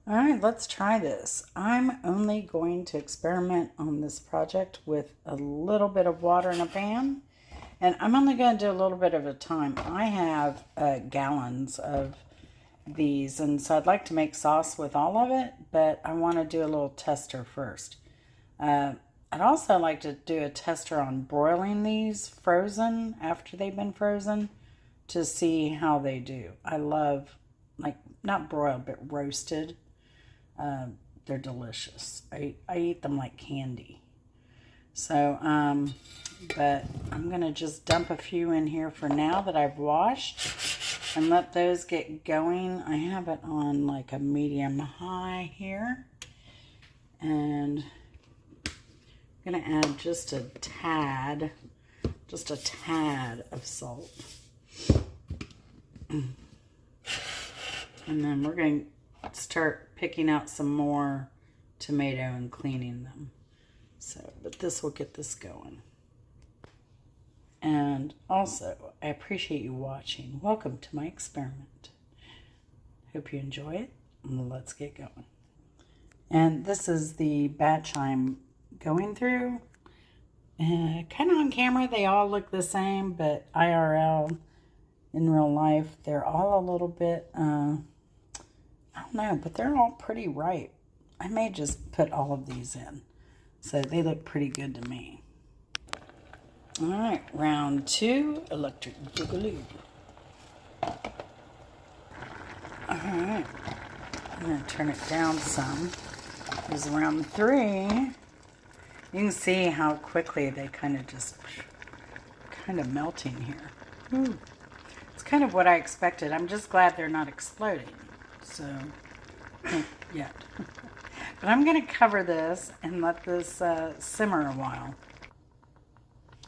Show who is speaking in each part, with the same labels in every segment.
Speaker 1: All right, let's try this. I'm only going to experiment on this project with a little bit of water in a pan. And I'm only going to do a little bit at a time. I have gallons of these, and so I'd like to make sauce with all of it, but I want to do a little tester first. I'd also like to do a tester on broiling these frozen after they've been frozen to see how they do. I love, like, not broiled, but roasted. They're delicious. I eat them like candy. So, but I'm going to just dump a few in here for now that I've washed and let those get going. I have it on like a medium high here. And I'm going to add just a tad of salt. And then we're going to start picking out some more tomato and cleaning them. So, but this will get this going. And also, I appreciate you watching. Welcome to my experiment. Hope you enjoy it. And let's get going. And this is the batch I'm going through. Kind of on camera, they all look the same, but IRL, in real life, they're all a little bit, I don't know, but they're all pretty ripe. I may just put all of these in. So they look pretty good to me. All right, round 2, electric boogaloo. All right, I'm going to turn it down some. Here's round 3. You can see how quickly they kind of melting here. Ooh. It's kind of what I expected. I'm just glad they're not exploding. So, yet. But I'm going to cover this and let this simmer a while.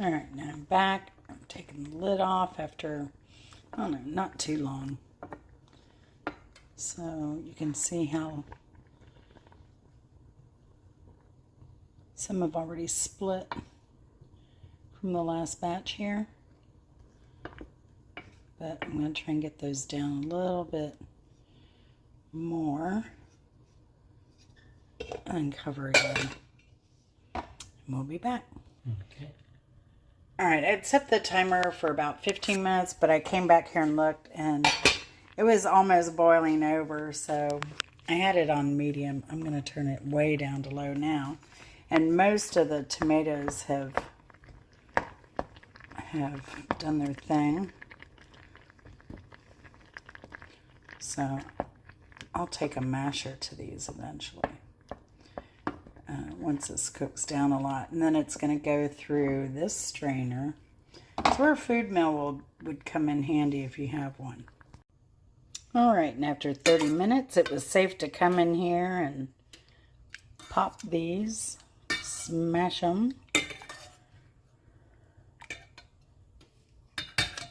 Speaker 1: All right, now I'm back. I'm taking the lid off after, I don't know, not too long. So you can see how some have already split from the last batch here. But I'm going to try and get those down a little bit more. And cover it in. And we'll be back.
Speaker 2: Okay.
Speaker 1: All right, I'd set the timer for about 15 minutes, but I came back here and looked, and it was almost boiling over, so I had it on medium. I'm going to turn it way down to low now. And most of the tomatoes have done their thing. So I'll take a masher to these eventually. Once this cooks down a lot, and then it's going to go through this strainer. It's where a food mill would come in handy if you have one. All right, and after 30 minutes, it was safe to come in here and pop these, smash them.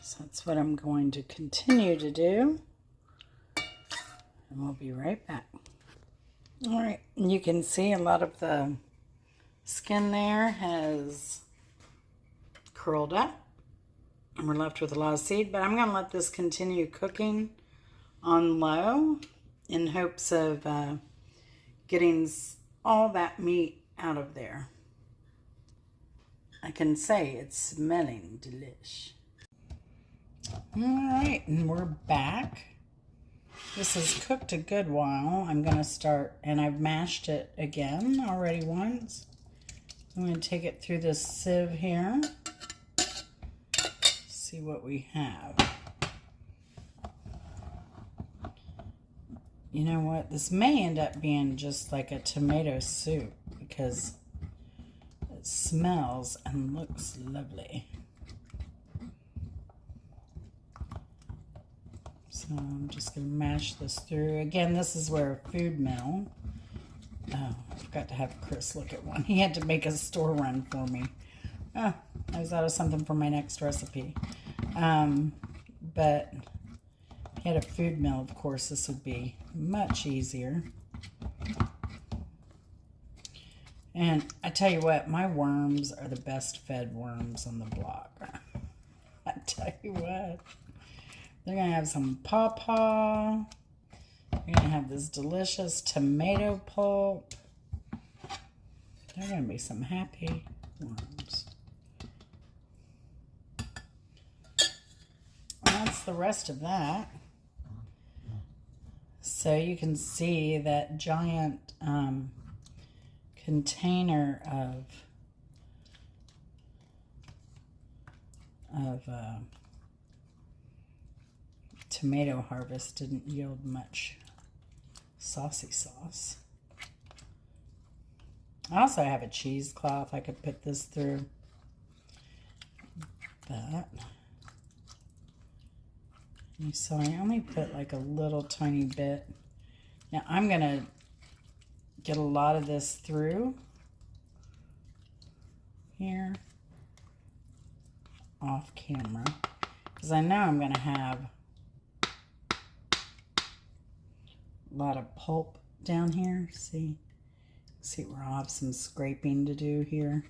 Speaker 1: So that's what I'm going to continue to do, and we'll be right back. All right, and you can see a lot of the skin there has curled up, and we're left with a lot of seed, but I'm going to let this continue cooking on low in hopes of getting all that meat out of there. I can say it's smelling delish. All right, and we're back. This has cooked a good while. I'm going to start, and I've mashed it again already once. I'm going to take it through this sieve here. See what we have. You know what? This may end up being just like a tomato soup because it smells and looks lovely. So I'm just going to mash this through. Again, this is where a food mill. Oh, I forgot to have Chris look at one. He had to make a store run for me. Oh, I was out of something for my next recipe. But if you had a food mill, of course, this would be much easier. And I tell you what, my worms are the best fed worms on the block. I tell you what. They're going to have some pawpaw. They're You're going to have this delicious tomato pulp. There are going to be some happy worms. And that's the rest of that. So you can see that giant container of tomato harvest didn't yield much saucy sauce. I also have a cheesecloth I could put this through, but so I only put like a little tiny bit. Now I'm gonna get a lot of this through here off camera because I know I'm gonna have a lot of pulp down here. See where I'll have some scraping to do here.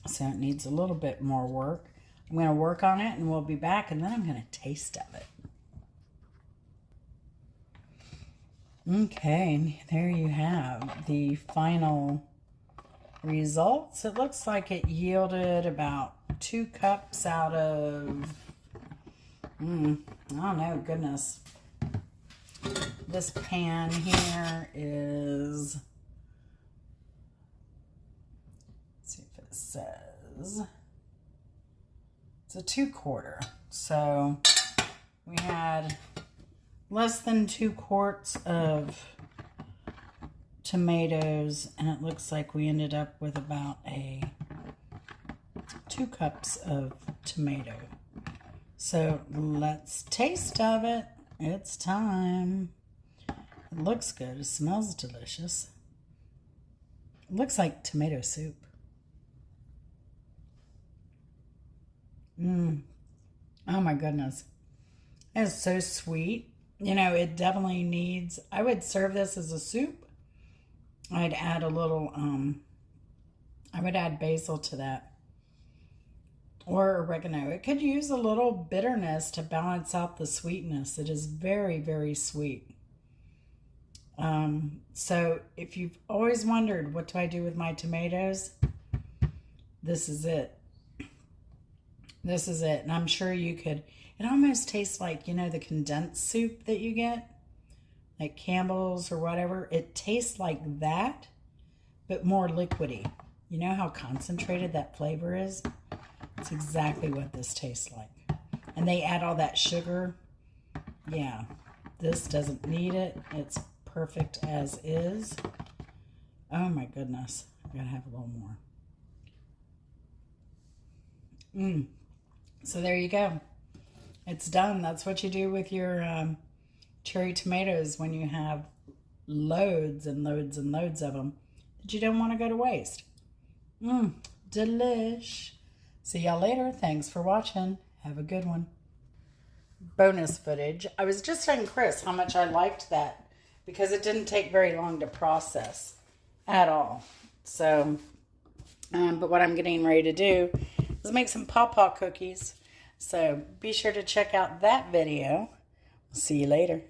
Speaker 1: So it needs a little bit more work. I'm going to work on it and we'll be back, and then I'm going to taste of it. Okay, there you have the final results. It looks like it yielded about 2 cups out of, I don't know, goodness. This pan here is, let's see if it says, it's a 2-quart. So we had less than 2 quarts of tomatoes, and it looks like we ended up with about 2 cups of tomato. So let's taste of it. It's time. It looks good. It smells delicious. It looks like tomato soup. Oh my goodness. It's so sweet. You know, it definitely needs, I would serve this as a soup. I'd add a little, I would add basil to that. Or oregano. It could use a little bitterness to balance out the sweetness. It is very, very sweet. So if you've always wondered, what do I do with my tomatoes? This is it. This is it. And I'm sure you could, it almost tastes like, you know, the condensed soup that you get, like Campbell's or whatever. It tastes like that, but more liquidy. You know how concentrated that flavor is? It's exactly what this tastes like. And they add all that sugar. Yeah, this doesn't need it. It's perfect as is. Oh my goodness. I gotta have a little more. So there you go. It's done. That's what you do with your cherry tomatoes when you have loads and loads and loads of them that you don't want to go to waste. Delish. See y'all later. Thanks for watching. Have a good one. Bonus footage. I was just telling Chris how much I liked that because it didn't take very long to process at all. So, but what I'm getting ready to do is make some pawpaw cookies. So be sure to check out that video. See you later.